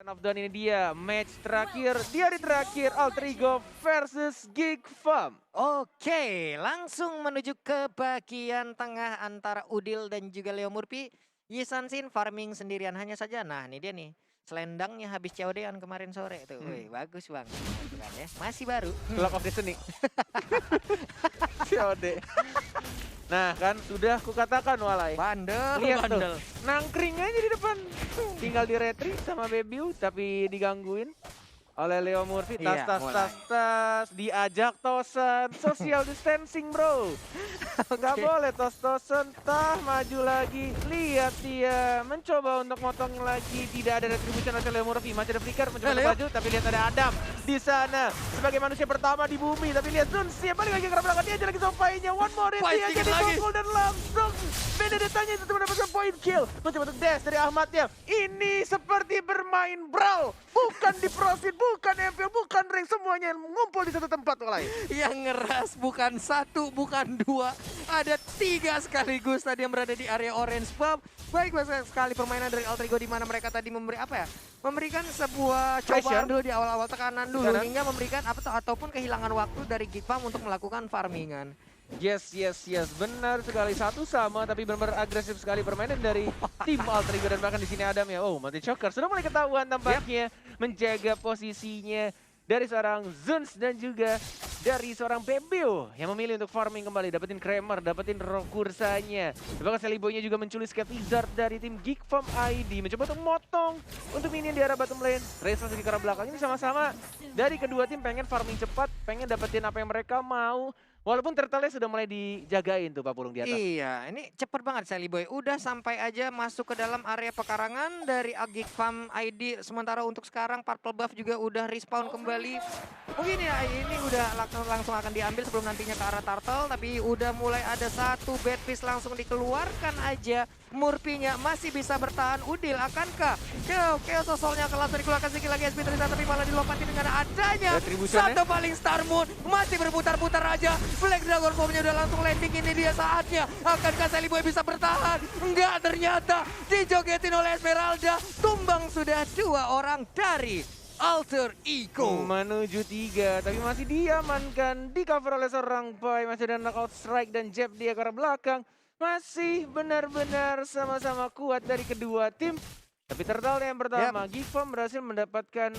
of Dawn ini dia match terakhir di hari terakhir Alter Ego versus Geek Farm. Oke, langsung menuju ke bagian tengah antara Udil dan juga Leo Murphy. Yisansin farming sendirian hanya saja. Nah, ini dia nih. Selendangnya habis COD-an kemarin sore tuh. Wih, bagus bang. Gitu kan ya. Masih baru. Clock of Destiny. COD. Nah kan sudah kukatakan Walai. Bandel, Lihat bandel. tuh, nangkring aja di depan. Tinggal di retri sama Bebiu tapi digangguin oleh Leo Murphy. Tas, Iya, tas, mulai. tas, tas. Diajak tosan. Social distancing bro. Nggak boleh tos-tosan. Tah maju lagi. Lihat dia. Mencoba untuk motongin lagi. Tidak ada retribution oleh Leo Murphy. Masih ada Flicker mencoba untuk maju. Tapi lihat ada Adam di sana. Sebagai manusia pertama di bumi. Tapi lihat Zunsia balik lagi ke belakang. Dia aja lagi sompainya. One more hit. Dia jadi pukul dan langsung. Benedetanya itu mendapatkan point kill. Mencoba untuk dash dari Ahmadnya. Ini seperti bermain brawl. Bukan di prosit, bukan MPL, bukan rank. Semuanya ngumpul di satu tempat Walai. Yang ngeras bukan satu, bukan dua. Ada 3 sekaligus tadi yang berada di area orange pub. Baik sekali permainan dari Alter Ego di mana mereka tadi memberi apa ya? Memberikan sebuah cobaan dulu di awal-awal tekanan dulu hingga memberikan ataupun kehilangan waktu dari Geek Farm untuk melakukan farmingan. Yes, benar sekali. Satu sama tapi benar-benar agresif sekali permainan dari tim Alter Ego dan bahkan di sini Adam ya. Oh, mati choker sudah mulai ketahuan tampaknya menjaga posisinya dari seorang Zuns dan juga dari seorang Bebio yang memilih untuk farming kembali, dapetin Kramer, dapetin kursanya. Bahkan Seliboynya juga menculik Wizard dari tim Geek Farm ID, mencoba untuk motong untuk minion di arah bottom lane. Race masuk ke arah belakang. Ini sama-sama dari kedua tim pengen farming cepat, pengen dapetin apa yang mereka mau. Walaupun turtle-nya sudah mulai dijagain tuh Pak Pulung di atas. Iya, ini cepet banget Sally Boy. Udah sampai aja masuk ke dalam area pekarangan dari Geek Farm ID. Sementara untuk sekarang Purple Buff juga udah respawn kembali. Mungkin ya ini udah langsung akan diambil sebelum nantinya ke arah Turtle. Tapi udah mulai ada satu bad piece langsung dikeluarkan aja. Murphy-nya masih bisa bertahan. Udil akankah? Chaos sosolnya kelas dikeluarkan sedikit lagi SP Trisa tapi malah dilompati dengan adanya satu paling Star Moon. Masih berputar-putar aja. Black Dragon Bomb-nya udah langsung landing, ini dia saatnya. Akankah Sally Boy bisa bertahan? Enggak, ternyata dijogetin oleh Esmeralda. Tumbang sudah 2 orang dari Alter Ego. Menuju 3, tapi masih diamankan. Di cover oleh seorang Pai. Masih ada knockout strike dan jab dia ke arah belakang. Masih benar-benar sama-sama kuat dari kedua tim. Tapi turtle yang pertama, Geek Farm berhasil mendapatkan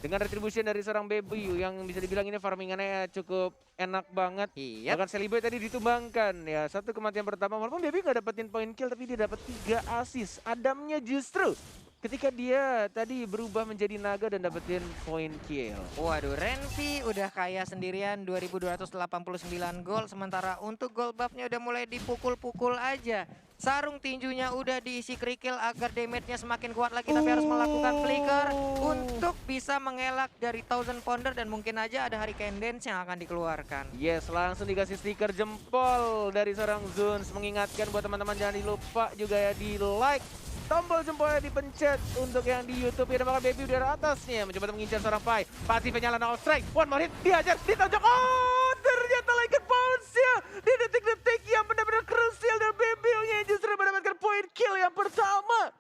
dengan retribution dari seorang Baby yang bisa dibilang ini farmingannya cukup enak banget. Bahkan Seliboy tadi ditumbangkan ya. Satu kematian pertama, walaupun Baby nggak dapetin point kill tapi dia dapat 3 assist. Adamnya justru ketika dia tadi berubah menjadi naga dan dapetin point kill. Waduh, Renvi udah kaya sendirian 2289 gol. Sementara untuk gol buff-nya udah mulai dipukul-pukul aja. Sarung tinjunya udah diisi kerikil agar damage-nya semakin kuat lagi. Tapi harus melakukan flicker untuk bisa mengelak dari Thousand Pounder. Dan mungkin aja ada Hurricane Dance yang akan dikeluarkan. Yes, langsung dikasih stiker jempol dari seorang Zuns. Mengingatkan buat teman-teman jangan lupa juga ya di like. Tombol jempolnya dipencet untuk yang di YouTube. Ada makan Baby dari atasnya. Mencoba untuk mengincar seorang Pai. Pasifnya nyala knockout strike. One more hit. Dihajar. Ditonjok. Oh, ternyata Liger bounce-nya. Di detik-detik yang benar-benar krusial. Dan Baby-nya justru mendapatkan point kill yang pertama.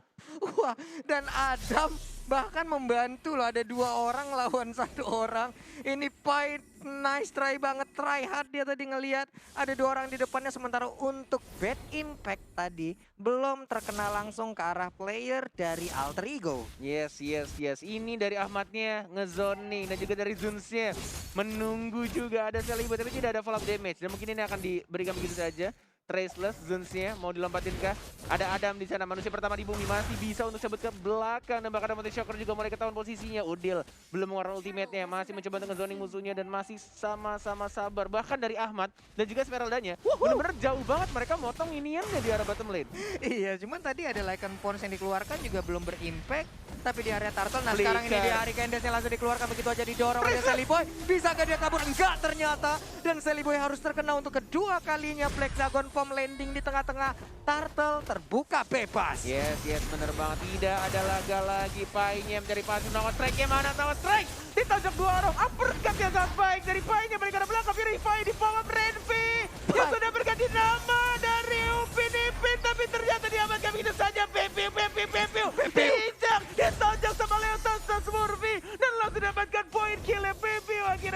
Wah, dan Adam bahkan membantu loh. Ada 2 orang lawan 1 orang. Ini Pai nice try banget, try hard dia tadi ngelihat ada 2 orang di depannya. Sementara untuk bad impact tadi belum terkena langsung ke arah player dari Alter Ego. Yes. Ini dari Ahmadnya ngezoning dan juga dari Zunsnya menunggu juga ada Seliboy tapi tidak ada follow up damage. Dan mungkin ini akan diberikan begitu saja. Traceless Zunsnya mau dilompatin kah? Ada Adam di sana, manusia pertama di bumi masih bisa untuk sebut ke belakang dan bahkan Monty Shocker juga mulai ketahuan posisinya. Udil belum mengeluarkan ultimate-nya, masih mencoba untuk ngezoning musuhnya dan masih sama-sama sabar. Bahkan dari Ahmad dan juga Esmeraldanya benar-benar jauh banget mereka motong minion-nya di arah bottom lane. Iya, cuman tadi ada Lycan Pons yang dikeluarkan juga belum berimpact. Tapi di area Turtle, nah sekarang ini di Hurricane Dance yang langsung dikeluarkan begitu aja didorong oleh Seliboy. Bisa gak dia kabur? Enggak ternyata. Dan Seliboy harus terkena untuk kedua kalinya. Black Dragon Form landing di tengah-tengah. Turtle terbuka bebas. Yes, bener banget. Tidak ada laga lagi. Pai-nya mencari pasif. Knockout strike-nya mana? Knockout strike! Ditonjok 2 orang. Uppercut yang sangat baik dari Pai-nya. Mereka ada belakang. Purify di bawah Renvi. Yang sudah berganti nama dari Upin Ipin. Tapi ternyata diamankan begitu saja. Bebiu. Bijak. Ditonjok sama Leotos.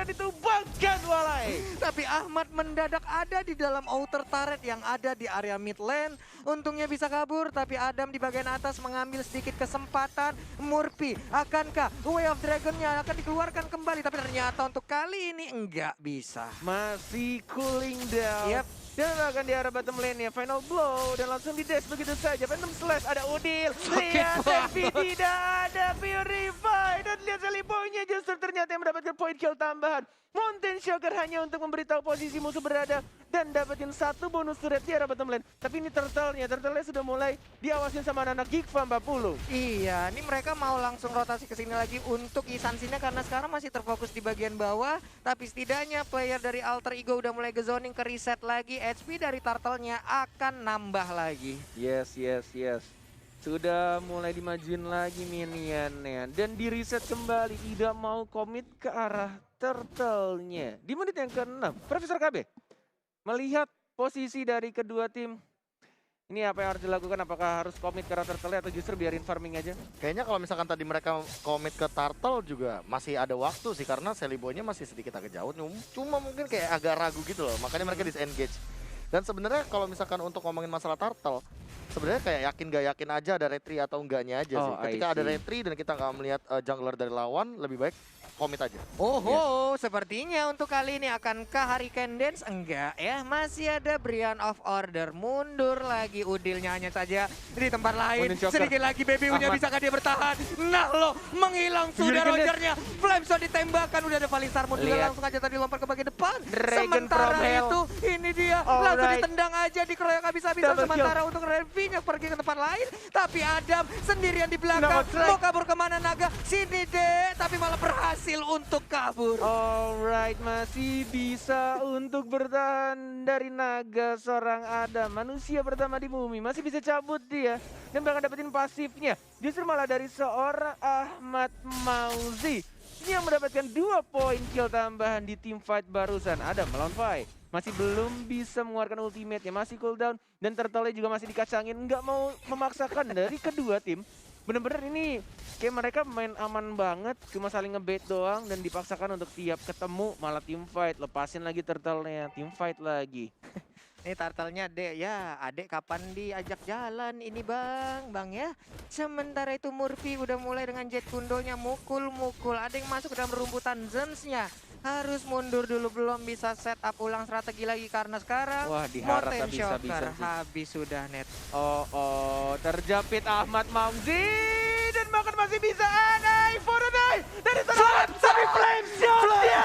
akan ditumbangkan Walai. Tapi Ahmad mendadak ada di dalam outer turret yang ada di area mid lane. Untungnya bisa kabur, tapi Adam di bagian atas mengambil sedikit kesempatan. Murphy, akankah Way of Dragon-nya akan dikeluarkan kembali? Tapi ternyata untuk kali ini enggak bisa. Masih cooling down. Yep. Dan akan di arah bottom lane-nya. Final blow. Dan langsung di dash begitu saja. Phantom Slash. Ada Udil. Lihat tapi tidak ada Purify. Dan lihat Seliboy-nya justru ternyata yang mendapatkan point kill tambahan. Mountain Shocker hanya untuk memberitahu posisi musuh berada. Dan dapetin satu bonus turret di arah bottom lane. Tapi ini turtle-nya sudah mulai diawasin sama anak Geek Farm 40. Iya, ini mereka mau langsung rotasi ke sini lagi untuk Isansinya karena sekarang masih terfokus di bagian bawah. Tapi setidaknya player dari Alter Ego udah mulai ke zoning, ke reset lagi. HP dari Turtle-nya akan nambah lagi. Yes. Sudah mulai dimajuin lagi minionnya. Dan di reset kembali, tidak mau komit ke arah turtle-nya. Di menit yang ke-6, Profesor KB melihat posisi dari kedua tim. Ini apa yang harus dilakukan? Apakah harus komit ke arah turtle atau justru biarin farming aja? Kayaknya kalau misalkan tadi mereka komit ke turtle juga masih ada waktu sih. Karena Seliboy-nya masih sedikit agak jauh. Cuma mungkin kayak agak ragu gitu loh. Makanya mereka disengage. Dan sebenarnya kalau misalkan untuk ngomongin masalah turtle, sebenarnya kayak yakin gak yakin aja ada retry atau enggaknya aja sih. Ketika ada retry dan kita nggak melihat jungler dari lawan, lebih baik komit aja. Sepertinya untuk kali ini akankah Hurricane Dance? Enggak ya, masih ada Brian of Order. Mundur lagi Udilnya hanya saja di tempat lain. Sedikit lagi BBU-nya bisakah dia bertahan? Nah loh, menghilang sudah Rogernya. Flameshot ditembakkan, udah ada Valisarmon juga langsung aja tadi lompat ke bagian depan. Sementara itu, ini dia langsung ditendang aja, dikeroyok habis-habisan. Sementara untuk Renvi-nya pergi ke tempat lain. Tapi Adam sendirian di belakang. Mau kabur kemana Naga? Sini deh, tapi malah berhasil untuk kabur. Alright, masih bisa untuk bertahan dari Naga seorang Adam. Manusia pertama di bumi, masih bisa cabut dia. Dan bahkan dapetin pasifnya. Justru malah dari seorang Ahmad Mauzi yang mendapatkan 2 poin kill tambahan di team fight barusan. Adam melawan Fai masih belum bisa mengeluarkan ultimate-nya, masih cooldown. Dan Turtle juga masih dikacangin, nggak mau memaksakan dari kedua tim. Bener-bener ini kayak mereka main aman banget, cuma saling ngebait doang dan dipaksakan untuk tiap ketemu malah team fight. Lepasin lagi Turtle-nya, team fight lagi. Ini Turtle-nya Dek, ya adek kapan diajak jalan ini bang ya. Sementara itu Murphy udah mulai dengan jet kundonya mukul-mukul. Ada yang masuk ke dalam rumputan Zens-nya. Harus mundur dulu, belum bisa set up ulang strategi lagi karena sekarang Mountain Shocker habis sudah net. Terjepit Ahmad Mauzi dan bahkan masih bisa anai for a night dari seorang tapi flame shot dia.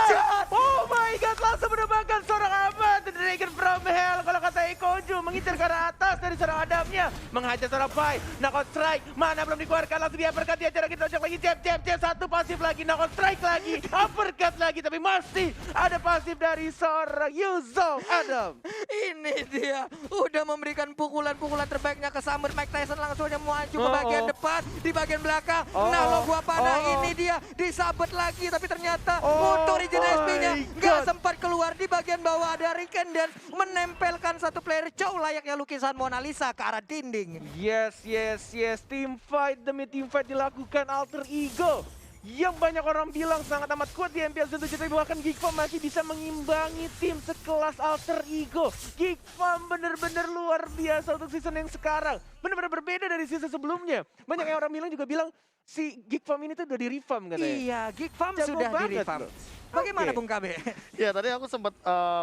Oh my god, langsung menembakkan seorang Ahmad Dragon from Hell. Kalau kata Ekoju mengincar ke arah atas dari seorang Adamnya, menghajar seorang Fai. Knockout strike, mana belum dikeluarkan, langsung dia uppercut, dia cara kita lagi jab, satu pasif lagi, knockout strike lagi, uppercut lagi, tapi masih ada pasif dari seorang Yuzo Adam. Ini dia udah memberikan pukulan-pukulan terbaiknya ke Summer. Mike Tyson langsung aja maju ke bagian depan, di bagian belakang. Nah lo gua panah, ini dia disabet lagi, tapi ternyata untuk Regen SP-nya nggak sempat keluar. Di bagian bawah ada Hurricane dan menempelkan satu player jauh layaknya lukisan Mona Lisa ke arah dinding. Yes. Team fight demi team fight dilakukan Alter Ego yang banyak orang bilang sangat amat kuat di MPL Zone 7, tapi bahkan Geek Farm masih bisa mengimbangi tim sekelas Alter Ego. Geek Farm bener-bener luar biasa untuk season yang sekarang. Bener-bener berbeda dari season sebelumnya. Banyak yang orang bilang juga bilang si Geek Farm ini tuh udah di-reform katanya. Iya, Geek Farm sudah di-reform. Bagaimana Bung KB? Ya tadi aku sempat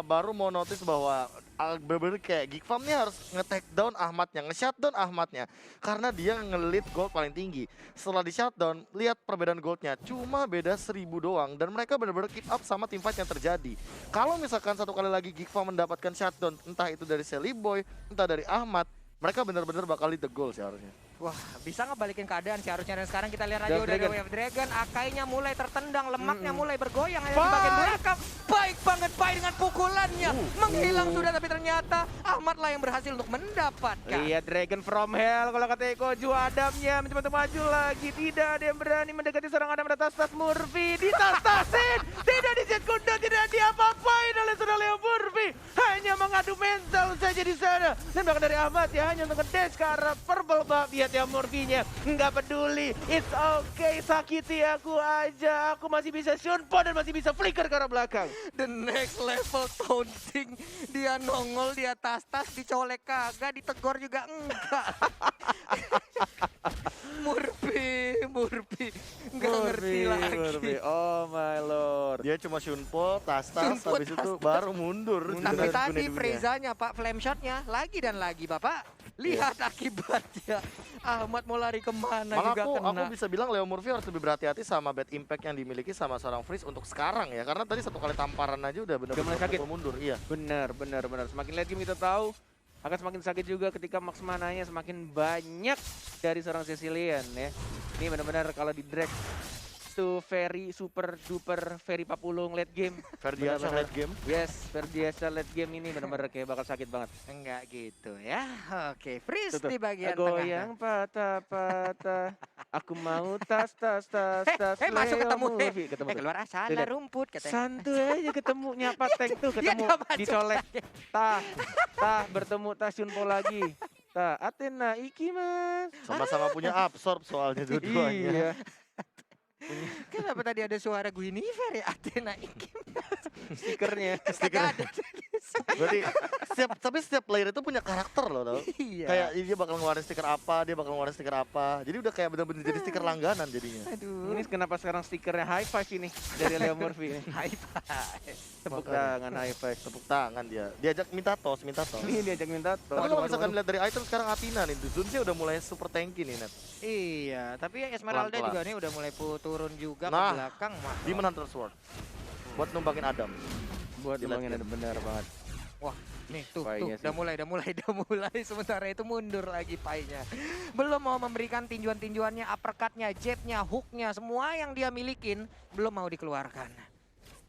baru mau notice bahwa bener-bener kayak Geek Farm nih harus nge-take down Ahmadnya, nge-shutdown Ahmadnya. Karena dia nge-lead gold paling tinggi. Setelah di-shutdown, lihat perbedaan goldnya. Cuma beda 1000 doang. Dan mereka bener-bener keep up sama team fight yang terjadi. Kalau misalkan satu kali lagi Geek Farm mendapatkan shutdown, entah itu dari Seliboy, entah dari Ahmad, mereka bener-bener bakal lead the goal sih harusnya. Wah, bisa ngebalikin keadaan sih harusnya. Dan sekarang kita lihat aja udah ada Way of Dragon. Akainya mulai tertendang, lemaknya mulai bergoyang. Ada di bagian belakang. Pai baik banget Pai dengan pukulannya. Menghilang sudah, tapi ternyata Ahmad lah yang berhasil untuk mendapatkan. Lihat Dragon from Hell kalau kata Eko Ju, Adamnya mencoba untuk maju lagi. Tidak ada yang berani mendekati seorang Adam. Ada tas-tas Murphy, ditas-tasin. Tidak dijet kuda, tidak diapa-apain oleh seorang Leo Murphy. Hanya mengadu mental saja di sana. Dan bahkan dari Ahmad ya hanya untuk nge-dash ke arah purple buff. Lihat ya Murphy-nya, nggak peduli. It's okay, sakiti aku aja. Aku masih bisa Shunpo dan masih bisa flicker ke arah belakang. The next level taunting. Dia nongol, dia tas-tas, dicolek kagak, ditegor juga enggak. Murphy. Nggak ngerti lagi. Murphy. Oh my lord. Dia cuma Shunpo, tas-tas, Shunpo, habis itu tas-tas. baru mundur. Tapi Dari tadi dunia-dunia. Frezanya Pak, flame shotnya lagi dan lagi Bapak. Lihat akibatnya. Ahmad mau lari kemana Malah juga aku kena. bisa bilang Leo Murphy harus lebih berhati-hati sama bad impact yang dimiliki sama seorang Freeze untuk sekarang ya. Karena tadi satu kali tamparan aja udah mulai benar-benar sakit. pukul mundur. Iya. Benar. Semakin late game kita tahu akan semakin sakit juga ketika max mananya semakin banyak dari seorang Sicilian ya. Ini benar-benar kalau di drag to very super duper very papulung late game. Ferdiansyah Benar-benar. late game. Yes, Ferdiansyah late game ini benar-benar kayak bakal sakit banget. Enggak gitu ya. Oke, freeze Tuh, di bagian goyang patah-patah. Aku mau tas. masuk Leo ketemu. Murphy. Ketemu tuh. Keluar asal Lihat. rumput katanya. Santuy aja ketemu nyapa tank tuh, Dia ketemu udah masuk dicolek. Tah bertemu Tasyunpo lagi. Tah Athena iki mas. Sama-sama punya absorb soalnya dua-duanya. Iya. Kenapa tadi ada suara Guinevere ya? Athena iki. Stikernya. Kagak ada. Berarti setiap player itu punya karakter loh tau. Iya. Kayak dia bakal ngeluarin stiker apa, dia bakal ngeluarin stiker apa. Jadi udah kayak bener-bener jadi stiker langganan jadinya. Aduh. Ini kenapa sekarang stikernya high five ini dari Leo Murphy ini. High five. Tepuk Makanya. tangan high five. Tepuk tangan dia. Diajak minta tos. Ini diajak minta Tapi tolong. kalau misalkan lihat dari item sekarang Athena nih, Zunsia udah mulai super tanky nih Net. Iya, tapi Esmeralda Pelan-pelan. juga nih udah mulai turun juga Nah, ke belakang. Demon Hunter Sword. Buat numbangin Adam. Buat Gila, ngomongin gila. ada benar banget. Wah, nih tuh, Painya udah mulai. Sementara itu mundur lagi Painya. Belum mau memberikan tinjuan-tinjuannya, uppercutnya, jabnya, hooknya, semua yang dia milikin belum mau dikeluarkan.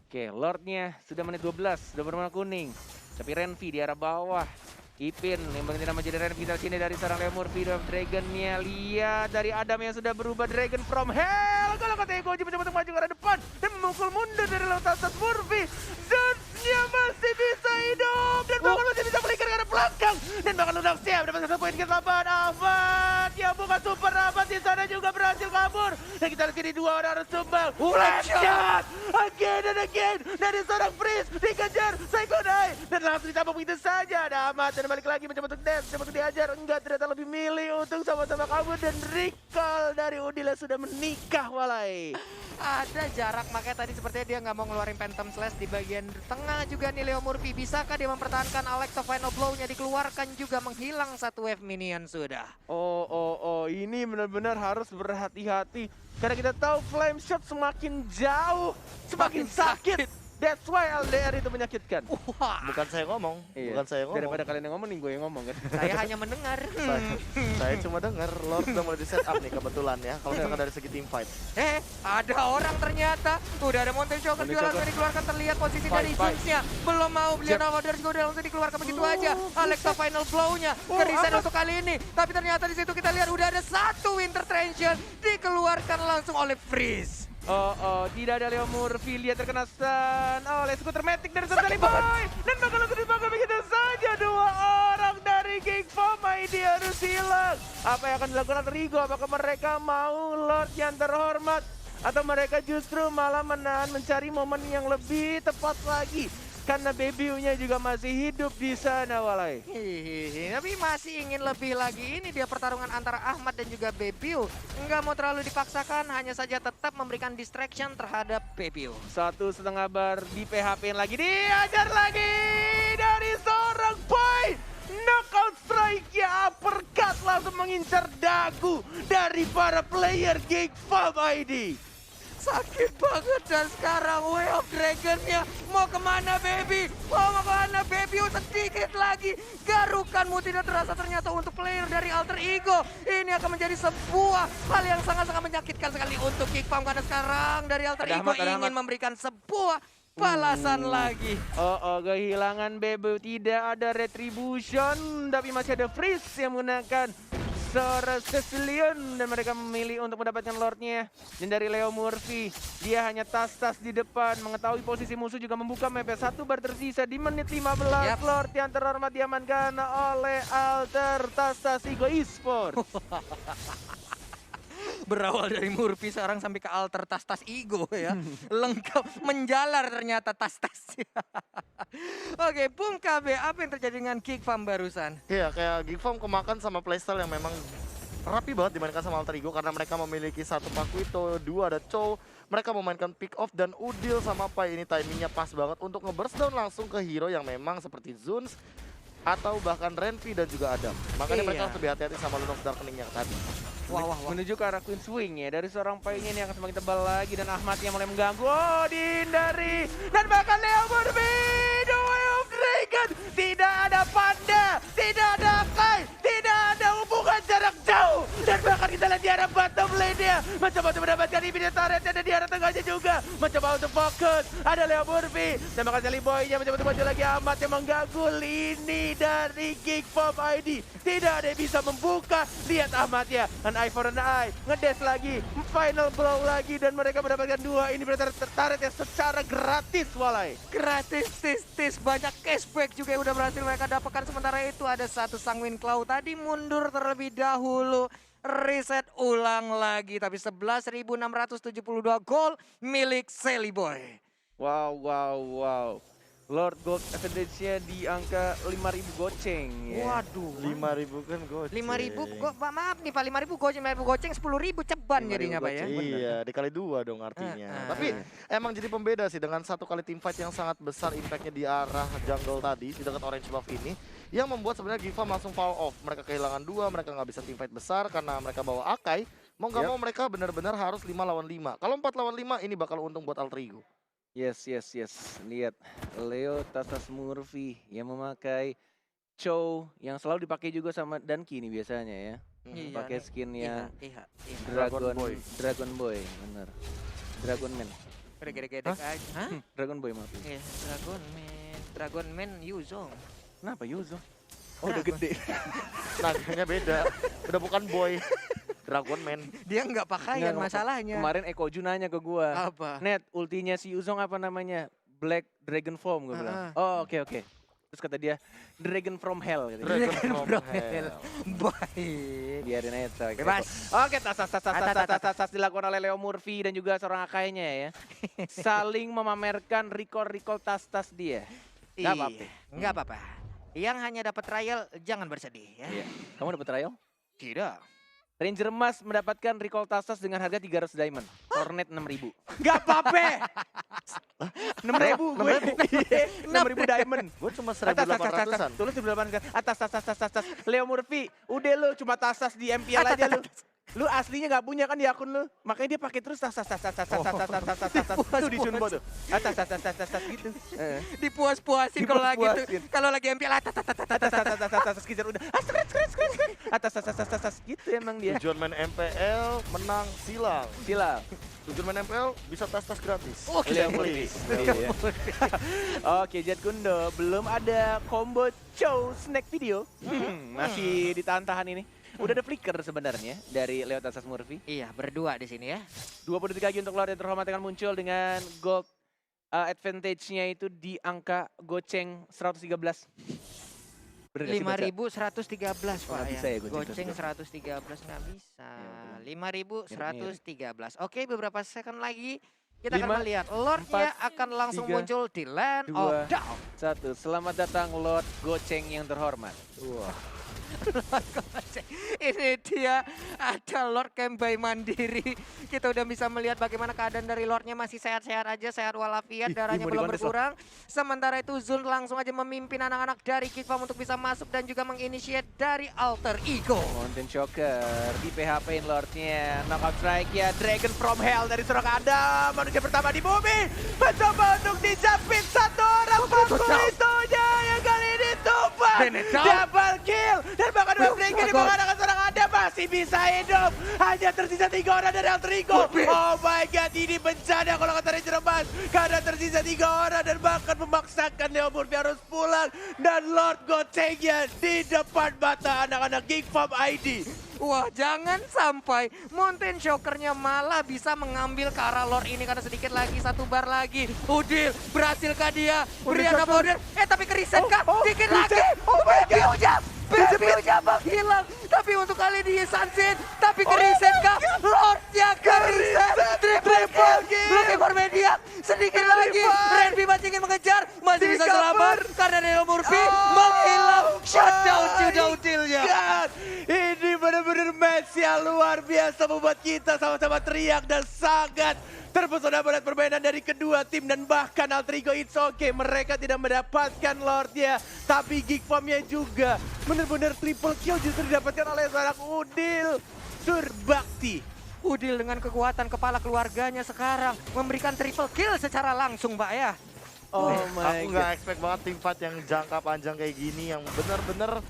Oke, Lordnya sudah menit 12, sudah berwarna kuning. Tapi Renvi di arah bawah. Ipin yang berganti nama jadi Renvi dari sini dari seorang Leo Murphy dan Dragonnya. Lihat dari Adam yang sudah berubah Dragon from Hell. Kalau kata Eko mencoba untuk maju ke arah depan dan memukul mundur dari Lautasat Murphy. Dunsnya masih bisa hidup dan bahkan masih bisa flicker ke arah belakang. Dan bahkan udah siap dapat satu poin ke-8. Ahmad yang bukan super Ahmad di sana juga berhasil kabur. Dan kita lihat sini dua orang harus tumbang. Flash shot again and again dari seorang Freeze dikejar Psycho Knight dan langsung ditambah begitu saja. Ada Ahmad dan balik lagi mencoba untuk dance, mencoba untuk diajar. Enggak, ternyata lebih milih untuk sama-sama kabur dan recall dari Udila sudah menikah walai. Ada jarak, makanya tadi sepertinya dia nggak mau ngeluarin Phantom Slash di bagian tengah juga nih Leo Murphy. Bisakah dia mempertahankan Alexa Final Blow-nya dikeluarkan juga menghilang satu wave minion sudah. Oh, ini benar-benar harus berhati-hati. Karena kita tahu flame shot semakin jauh, semakin sakit. That's why LDR itu menyakitkan. Wah, Bukan saya ngomong, bukan saya ngomong. Daripada kalian yang ngomong nih gue yang ngomong kan. saya hanya mendengar. Saya cuma dengar Lord udah mulai di set up nih kebetulan ya. Kalau misalkan dari segi team fight. Ada orang ternyata. Udah ada Mountain Choker juga langsung dikeluarkan. Terlihat posisi dari Zeus-nya. Belum mau beliau Nova Dars juga udah langsung dikeluarkan begitu aja. Alexa Final Blow-nya. Kerisan untuk kali ini. Tapi ternyata di situ kita lihat udah ada satu Winter Transition dikeluarkan langsung oleh Freeze. Tidak ada Leo Murphy, lihat terkena stun oleh skuter Matic dari Santali Boy. Dan bakal langsung dipakai begitu saja. Dua orang dari Geek Farm ID harus hilang. Apa yang akan dilakukan Rigo? Apakah mereka mau Lord yang terhormat? Atau mereka justru malah menahan mencari momen yang lebih tepat lagi? Karena Bebiu-nya juga masih hidup di sana walai. Tapi masih ingin lebih lagi. Ini dia pertarungan antara Ahmad dan juga Bebiu. Nggak mau terlalu dipaksakan, hanya saja tetap memberikan distraction terhadap Bebiu. 1,5 bar di PHP lagi, diajar lagi dari seorang Pai. Knockout strike-nya uppercut langsung mengincar dagu dari para player Geek Farm ID. Sakit banget dan sekarang Way of Dragon-nya mau kemana Baby? Mau kemana Baby? Sedikit lagi garukanmu tidak terasa ternyata untuk player dari Alter Ego. Ini akan menjadi sebuah hal yang sangat-sangat menyakitkan sekali untuk Geek Farm karena sekarang dari Alter Ego ingin memberikan sebuah Balasan lagi. Kehilangan Bebe, tidak ada retribution, tapi masih ada Freeze yang menggunakan Sora Cecilion dan mereka memilih untuk mendapatkan Lordnya. Dan dari Leo Murphy, dia hanya tas-tas di depan, mengetahui posisi musuh juga membuka map. Satu bar tersisa di menit 15. Lord yang terhormat diamankan oleh Alter Tas-Tas Igo Esports. Berawal dari Murphy sekarang sampai ke Alter Tas-Tas Igo ya. Lengkap, menjalar ternyata tas-tasnya. Oke, Bung KB, apa yang terjadi dengan Geek Farm barusan? Iya, kayak Geek Farm kemakan sama playstyle yang memang rapi banget dimainkan sama Alter Ego karena mereka memiliki satu Pakuito, dua ada Chow. Mereka memainkan pick off dan Udil sama Pai, ini timingnya pas banget untuk nge-burst down langsung ke hero yang memang seperti Zuns atau bahkan Renvi dan juga Adam. Makanya mereka harus lebih hati-hati sama Lune of Darkening yang tadi. Wah. Menuju ke arah Queen Swing ya. Dari seorang Pai-nya ini akan semakin tebal lagi dan Ahmad yang mulai mengganggu. Oh, dihindari. Dan bahkan Leo Murphy, the way of Dragon. Tidak ada Panda, tidak ada Kai, tidak ada hubungan jarak jauh. Dan bahkan kita lihat di arah bottom lane-nya. Mencoba untuk mendapatkan immediate turret dan di arah tengahnya juga. Mencoba untuk fokus. Ada Leo Murphy. Dan bahkan Jelly Boy-nya mencoba untuk maju lagi. Ahmad yang mengganggu lini dari Geek Farm ID. Tidak ada yang bisa membuka. Lihat Ahmad ya. An eye for an eye. Ngedes lagi. Final blow lagi. Dan mereka mendapatkan dua ini turret yang secara gratis walai. Gratis, tis. Banyak cashback juga yang udah berhasil mereka dapatkan. Sementara itu ada satu Sanguine Claw tadi mundur terlebih dahulu. Reset ulang lagi. Tapi 11.672 gol milik Jelly Boy. Wow. Lord Gold advantage-nya di angka 5.000 goceng ya. Waduh. 5.000 kan goceng. 5.000 maaf nih Pak, 5.000 goceng 10.000 ceban jadinya Pak ya. Iya, dikali 2 dong artinya. Tapi emang jadi pembeda sih dengan satu kali teamfight yang sangat besar impact-nya di arah jungle tadi, di dekat orange buff ini. Yang membuat sebenarnya Geek Farm langsung fall off. Mereka kehilangan 2, mereka nggak bisa teamfight besar karena mereka bawa Akai. Mau nggak mau mereka benar-benar harus 5 lawan 5. Kalau 4 lawan 5 ini bakal untung buat Alter Ego. Yes. Lihat Leo Tas-Tas Murphy yang memakai Chow yang selalu dipakai juga sama Danki nih biasanya ya. Pakai skinnya Dragon Boy, bener. Dragon Man. Gede-gede aja. Dragon Boy maaf. Iya, Dragon Man Yuzong. Kenapa Yuzong? Oh, udah gede. Naganya beda. Udah bukan boy. Dragon Man. Dia nggak pakaian masalahnya. Kemarin Eko Ju nanya ke gua. Apa? Net, ultinya si Yuzong apa namanya? Black Dragon Form gue bilang. Oh, oke. Terus kata dia, Dragon from Hell. Gitu. Dragon from Hell. Baik. Biarin aja. Bebas. Oke, tas dilakukan oleh Leo Murphy dan juga seorang akainya ya. Saling memamerkan recall tas dia. Nggak apa-apa. Yang hanya dapat trial, jangan bersedih ya. Iya. Kamu dapat trial? Tidak. Ranger Emas mendapatkan recall tas dengan harga 300 diamond. Hornet 6.000. Gak apa-apa. 6.000 gue. 6.000 diamond. Gue cuma 1.800-an. Tulis 1.800. Atas. Leo Murphy, udah lu cuma tas di MPL aja lu. Lu aslinya nggak punya kan di akun lu. Makanya dia pakai terus tas. Tuh di Sunbo tuh. Tas gitu. Dipuas-puasin kalau lagi tuh. Kalau lagi MPL tas kejar udah. Tas gitu emang dia. Tujuan main MPL menang silang. Tujuan main MPL bisa tas gratis. Oke, Oke, Jet Kundo belum ada combo Chow snack video. Masih ditahan ini. Udah ada flicker sebenarnya dari Leo Tas Murphy. Iya, berdua di sini ya. 20 detik lagi untuk Lord yang terhormat akan muncul dengan gold advantage-nya itu di angka goceng 113. 5.113 Pak ya. Goceng 113 nggak bisa. 5.113. Oke, beberapa second lagi kita akan melihat Lord-nya akan langsung muncul di Land of Down. 1. Selamat datang Lord Goceng yang terhormat. Ini dia ada Lord Kembai mandiri. Kita udah bisa melihat bagaimana keadaan dari Lordnya masih sehat-sehat aja, sehat walafiat, darahnya belum berkurang. Sementara itu Zun langsung aja memimpin anak-anak dari Geek Farm untuk bisa masuk dan juga menginitiate dari Alter Ego. Mountain Choker di PHP-in Lordnya. Knockout strike ya, Dragon from Hell dari seorang Adam. Manusia pertama di bumi. Mencoba untuk dijapit satu orang Pakuitonya yang kali ini tumpah. Double kill. Dan bahkan Webreaker di mengalahkan seorang Adam masih bisa hidup. Hanya tersisa 3 orang dari Alter Ego. Oh my god, ini bencana kalau kata Ranger Emas. kelas karena tersisa 3 orang dan bahkan memaksakan Leo Murphy harus pulang dan Lord Gotengnya di depan mata anak-anak Geek Farm ID. Wah, jangan sampai Mountain Shocker-nya malah bisa mengambil ke arah Lord ini karena sedikit lagi, 1 bar lagi. Udil, berhasilkah dia? Brian apa Udil? Tapi ke-reset kah? Dikit lagi! Baby Ujab! Baby Ujab hilang! Tapi untuk kali ini Sunset, tapi ke-reset kah? Lord-nya ke-reset! Triple kill! Looking for media! Sedikit lagi! Renby masih ingin mengejar, masih bisa selamat karena Leo Murphy menghilang shutdown Udil-Udilnya. Ini benar-benar match yang luar biasa membuat kita sama-sama teriak dan sangat terpesona melihat permainan dari kedua tim dan bahkan Alter Ego It's Okay. Mereka tidak mendapatkan Lordnya, tapi Geek Farm-nya juga benar-benar triple kill justru didapatkan oleh seorang Udil Surbakti. Udil dengan kekuatan kepala keluarganya sekarang memberikan triple kill secara langsung, Mbak ya. Oh my Aku nggak god. expect banget tim fight yang jangka panjang kayak gini yang bener-bener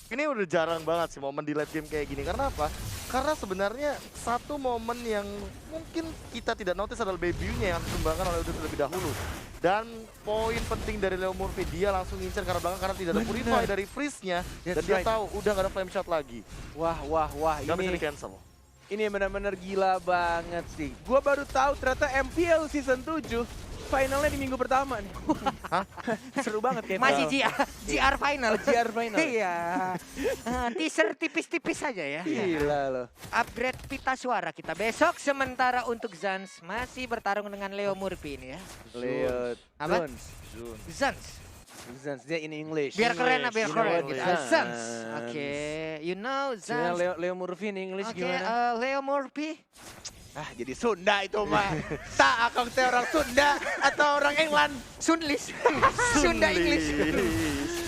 ini udah jarang banget sih momen di late game kayak gini. Karena apa? Karena sebenarnya satu momen yang mungkin kita tidak notice adalah debutnya yang dikembangkan oleh Udil terlebih dahulu. Dan poin penting dari Leo Murphy, dia langsung ngincer karena belakang karena tidak ada purify dari freeze-nya. Dan dia tahu udah gak ada flame shot lagi. Wah, Gak bisa ini di cancel. ini benar-benar gila banget sih. Gua baru tahu ternyata MPL season 7 finalnya di minggu pertama nih. Hah? Seru banget kayaknya. Masih GR final. GR final. Iya. Teaser tipis-tipis saja ya. Gila loh. Upgrade pita suara kita besok. Sementara untuk Zans masih bertarung dengan Leo Murphy ini ya. Leo Apa? Zons. Zans. Zons, dia in English. Biar keren lah, biar You know keren. English. Zans. Zans. Oke. You know Gimana Zans. Leo Murphy in English Oke, gimana? Leo Murphy. Ah, jadi Sunda itu mah. Tak akang teh orang Sunda atau orang England. Sunlis. Sunda English.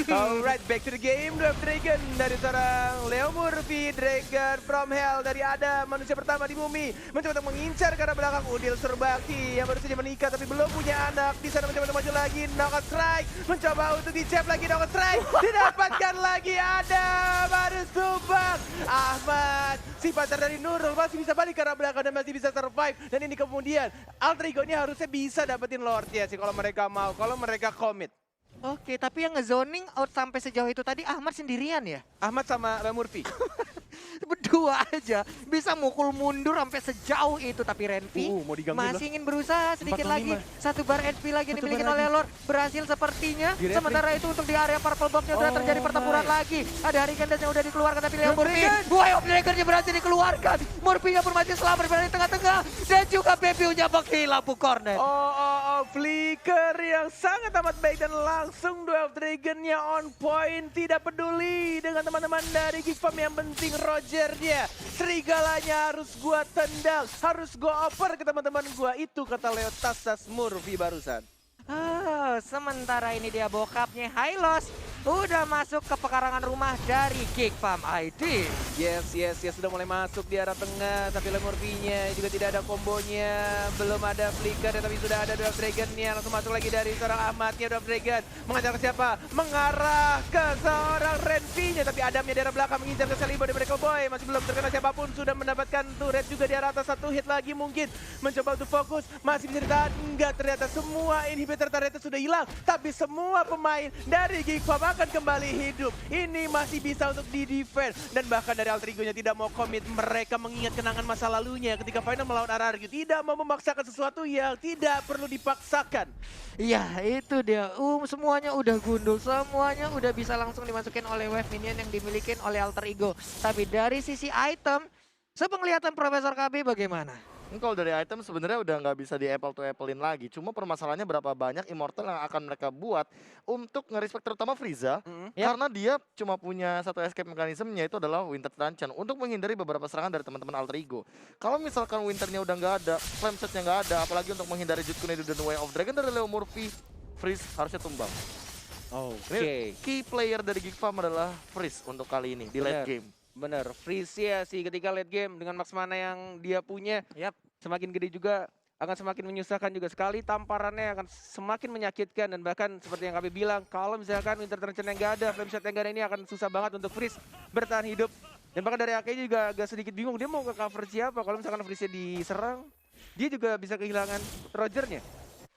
Alright, back to the game. Draft Dragon dari seorang Leo Murphy. Dragon from Hell dari Ada, manusia pertama di bumi. Mencoba untuk mengincar karena belakang Udil Surbakti yang baru saja menikah tapi belum punya anak. Di sana mencoba untuk maju lagi. Knockout strike. Mencoba untuk di-jab lagi. Knockout strike. Didapatkan lagi Ada. Baru subak. Ahmad. Si pacar dari Nurul masih bisa balik karena belakang dan masih bisa survive. Dan ini kemudian Alter Ego ini harusnya bisa dapetin Lordnya sih kalau mereka mau. Kalau mereka commit. Oke, tapi yang ngezoning out sampai sejauh itu tadi Ahmad sendirian ya? Ahmad sama Leo Murphy. Berdua aja bisa mukul mundur sampai sejauh itu, tapi Renvi Mau digangguin masih ingin berusaha sedikit 45. lagi. 1 bar HP lagi Satu dimiliki bar oleh lagi. Lord, berhasil sepertinya. Di referee. Sementara itu untuk di area purple box-nya sudah Oh terjadi pertempuran my. lagi. Ada Hurricane Dash yang udah dikeluarkan tapi Leo Murphy, Hurricane. Way of Dragon-nya berhasil dikeluarkan. Murphy-nya pun masih selamat berada di tengah-tengah dan juga Baby-nya bakal lampu corner. Flicker yang sangat amat baik dan langsung Duel Dragon-nya on point. Tidak peduli dengan teman-teman dari Geek Farm, yang penting Roger dia. Serigalanya harus gua tendang, harus gua oper ke teman-teman gua. Itu kata Leo Tasas Murphy barusan. Sementara ini dia bokapnya Hylos udah masuk ke pekarangan rumah dari Geek Farm ID. Yes, sudah mulai masuk di arah tengah, tapi Leo Murphy-nya juga tidak ada kombonya. Belum ada flicker, tapi sudah ada Duel Dragon-nya. Langsung masuk lagi dari seorang Ahmadnya. Duel Dragon mengajar ke siapa? Mengarah ke seorang Renvi-nya, tapi Adamnya di arah belakang mengincar ke Salibo dari Breaker Boy. Masih belum terkena siapapun, sudah mendapatkan turret juga di arah atas. 1 hit lagi mungkin. Mencoba untuk fokus, masih bisa ditahan. Enggak, ternyata semua inhibitor turretnya sudah hilang. Tapi semua pemain dari Geek Farm akan kembali hidup. Ini masih bisa untuk di-defend. Dan bahkan dari Alter Ego-nya tidak mau komit. Mereka mengingat kenangan masa lalunya ketika final melawan RRQ. Tidak mau memaksakan sesuatu yang tidak perlu dipaksakan. Iya, itu dia. Semuanya udah gundul, semuanya udah bisa langsung dimasukin oleh wave minion yang dimiliki oleh Alter Ego. Tapi dari sisi item, sepenglihatan Profesor KB bagaimana? Kalau dari item sebenarnya udah nggak bisa di apple to applein lagi. Cuma permasalahannya berapa banyak immortal yang akan mereka buat untuk nge-respect terutama Frieza. Karena dia cuma punya satu escape mechanism-nya, itu adalah Winter Truncheon. Untuk menghindari beberapa serangan dari teman-teman Alter Ego. Kalau misalkan Winternya udah nggak ada, Flame Shot-nya nggak ada, apalagi untuk menghindari Jutkunedo dan Way of Dragon dari Leo Murphy, Freeze harusnya tumbang. Ini key player dari Geek Farm adalah Freeze untuk kali ini di late game. Bener, Freeze ya sih ketika late game dengan max mana yang dia punya. Yap. Semakin gede juga akan semakin menyusahkan juga sekali. Tamparannya akan semakin menyakitkan. Dan bahkan seperti yang kami bilang, kalau misalkan Winter Truncheon yang nggak ada, Flame Shot yang nggak ada, ini akan susah banget untuk Freeze bertahan hidup. Dan bahkan dari Ake juga agak sedikit bingung, dia mau ke cover siapa. Kalau misalkan Freeze-nya diserang, dia juga bisa kehilangan Roger-nya.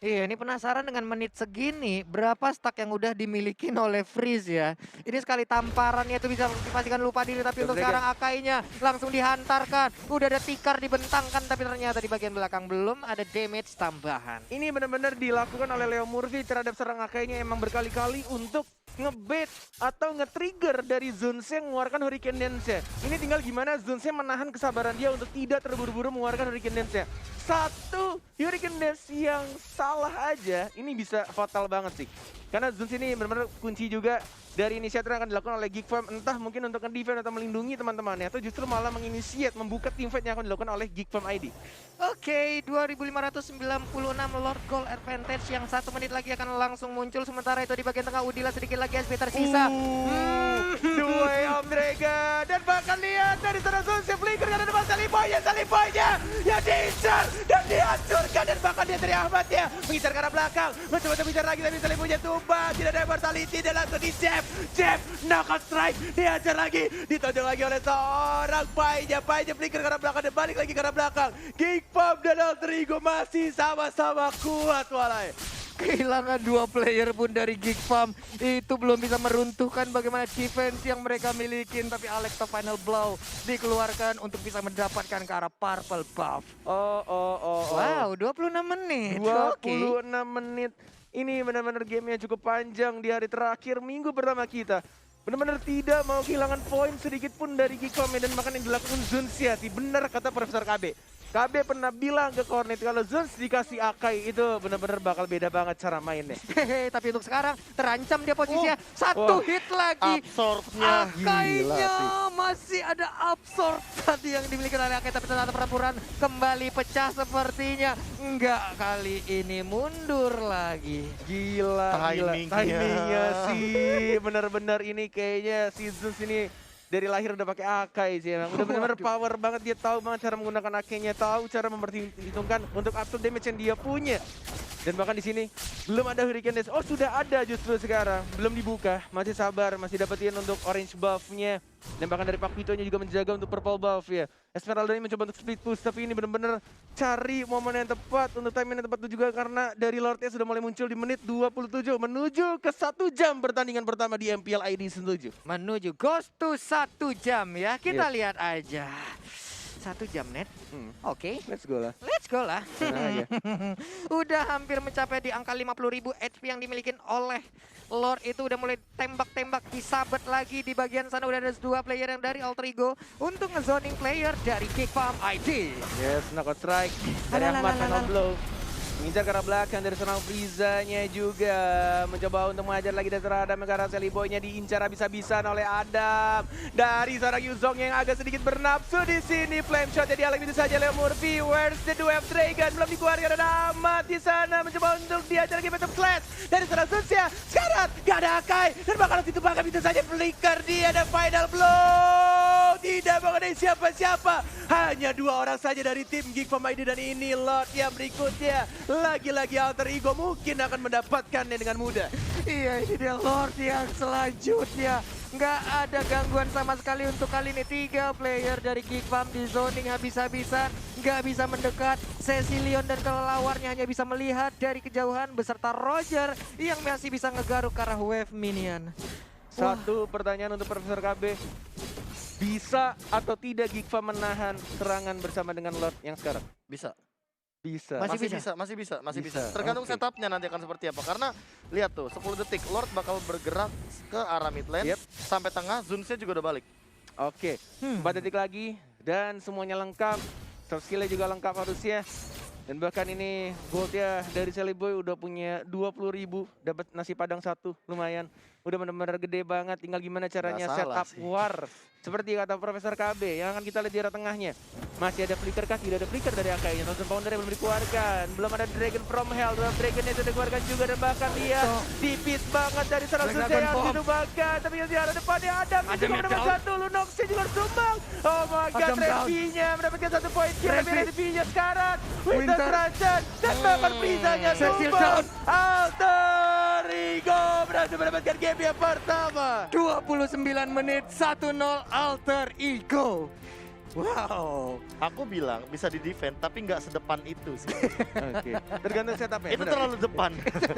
Iya, ini penasaran dengan menit segini, berapa stack yang udah dimiliki oleh Freeze ya. Ini sekali tamparannya itu bisa dipastikan lupa diri, tapi untuk sekarang Akainya langsung dihantarkan. Udah ada tikar dibentangkan, tapi ternyata di bagian belakang belum ada damage tambahan. Ini benar-benar dilakukan oleh Leo Murphy terhadap serang Akainya emang berkali-kali untuk ngebait atau nge-trigger dari Zunse yang mengeluarkan Hurricane Dance-nya. Ini tinggal gimana Zunse menahan kesabaran dia untuk tidak terburu-buru mengeluarkan Hurricane Dance-nya. Satu Hurricane Dance yang salah aja, ini bisa fatal banget sih. Karena Zunse ini benar-benar kunci juga dari inisiatif yang akan dilakukan oleh Geek Farm, entah mungkin untuk nge-defend atau melindungi teman-temannya, atau justru malah menginisiat, membuka team fight yang akan dilakukan oleh Geek Farm ID. Oke, 2596 Lord Gold Advantage yang 1 menit lagi akan langsung muncul. Sementara itu di bagian tengah Udila sedikit lagi SP tersisa. Dua Om Dragon, dan bahkan lihat dari sana Zunse flicker karena ada Saliboynya yang diincar dan dihancurkan, dan bahkan dia dari Ahmad ya mengincar ke arah belakang, mencoba bicara lagi tapi Saliboynya tumbang, tidak ada mortality dan langsung di Jeb knockout strike, dihajar lagi, ditonjok lagi oleh seorang Painya flicker ke arah belakang dan balik lagi ke arah belakang. Geek Farm dan Alter Ego masih sama-sama kuat walai. Kehilangan 2 player pun dari Geek Farm itu belum bisa meruntuhkan bagaimana defense yang mereka miliki, tapi Alexa Final Blow dikeluarkan untuk bisa mendapatkan ke arah purple buff. Wow, 26 menit. 26 menit. Ini benar-benar game yang cukup panjang di hari terakhir minggu pertama kita. Benar-benar tidak mau kehilangan poin sedikit pun dari Geek Farm, dan makan yang dilakukan Zunsiati. Benar kata Profesor KB. KB pernah bilang ke Cornet kalau Zuns dikasih Akai itu benar-benar bakal beda banget cara mainnya. Hehe, tapi untuk sekarang terancam dia posisinya. Satu hit lagi. Absorb-nya Akainya masih ada absorb tadi yang dimiliki oleh Akai, tapi ternyata pertempuran kembali pecah sepertinya. Enggak, kali ini mundur lagi. Gila. Timingnya sih benar-benar ini kayaknya si Zuns ini dari lahir udah pakai Akai sih emang. Udah benar-benar power banget, dia tahu banget cara menggunakan Akainya, tahu cara memperhitungkan untuk up to damage yang dia punya. Dan bahkan di sini belum ada Hurricane Dash. Oh, sudah ada justru sekarang. Belum dibuka. Masih sabar, masih dapetin untuk orange buff-nya. Dan bahkan dari Pak Vito-nya juga menjaga untuk purple buff ya. Esmeralda ini mencoba untuk split push, tapi ini benar-benar cari momen yang tepat untuk timing yang tepat juga, karena dari Lordnya sudah mulai muncul di menit 27 menuju ke 1 jam pertandingan pertama di MPL ID Season 7. Menuju Ghost to 1 jam ya. Kita lihat aja. 1 jam net. Oke. Let's go lah. Let's go lah. Nah, Udah hampir mencapai di angka 50.000 HP yang dimiliki oleh Lord. Itu udah mulai tembak-tembak, disabet lagi di bagian sana. Udah ada 2 player yang dari Alter Ego untuk ngezoning player dari Geek Farm ID. Yes, knockout strike dari Ahmad Final Blow. Mengincar ke arah belakang dari seorang Frieza-nya juga. Mencoba untuk mengajar lagi dari seorang Adam ke arah Saliboy-nya, diincar habis-habisan oleh Adam. Dari seorang Yuzong yang agak sedikit bernafsu di sini. Flame shot-nya dihalang itu saja Leo Murphy. Where's the Dwarf Dragon? Belum dikeluarkan, ada Ahmad di sana. Mencoba untuk diajar lagi Phantom Slash. Dari seorang Sunsia. Sekarang gak ada Akai. Dan bakal situ bahkan bisa saja flicker. Dia ada Final Blow. Tidak mengenai siapa-siapa. Hanya 2 orang saja dari tim Geek Farm ID, dan ini Lord yang berikutnya. Lagi-lagi Alter Ego mungkin akan mendapatkannya dengan mudah. Iya, ini dia Lord yang selanjutnya. Nggak ada gangguan sama sekali untuk kali ini. 3 player dari Geek Farm di zoning habis-habisan. Nggak bisa mendekat. Cecilion dan kelelawarnya hanya bisa melihat dari kejauhan beserta Roger yang masih bisa ngegaruk ke arah wave minion. Satu pertanyaan untuk Profesor KB. Bisa atau tidak Geek Farm menahan serangan bersama dengan Lord yang sekarang? Bisa. Bisa. Masih bisa. Tergantung setupnya nanti akan seperti apa. Karena lihat tuh, 10 detik Lord bakal bergerak ke arah mid lane. Sampai tengah, Zunse juga udah balik. Oke, 4 detik lagi dan semuanya lengkap. Skillnya juga lengkap harusnya. Dan bahkan ini goldnya dari Saliboy udah punya 20.000, dapat nasi padang 1, lumayan. Udah benar-benar gede banget, tinggal gimana caranya setup war. Seperti kata Profesor KB, yang akan kita lihat di arah tengahnya. Masih ada flicker kah? Tidak ada flicker dari Akainya. Thousand Pounder yang belum dikeluarkan. Belum ada Dragon from Hell. Dua Dragon itu dikeluarkan juga, dan bahkan dia tipis banget dari seorang Suzaya itu bahkan. Tapi yang di arah depannya Adam juga mendapatkan 1. Lunoxi juga sumbang. Oh my god, Revi-nya mendapatkan 1 poin kill. Tapi Revi-nya sekarang Winter Trajan. Dan bahkan Frieza-nya sumbang. Alter Ego berhasil mendapatkan game yang pertama. 29 menit 1-0 Alter Ego. Wow. Aku bilang bisa di defend tapi nggak sedepan itu sih. Oke. Tergantung setup ya. Itu benar. terlalu depan.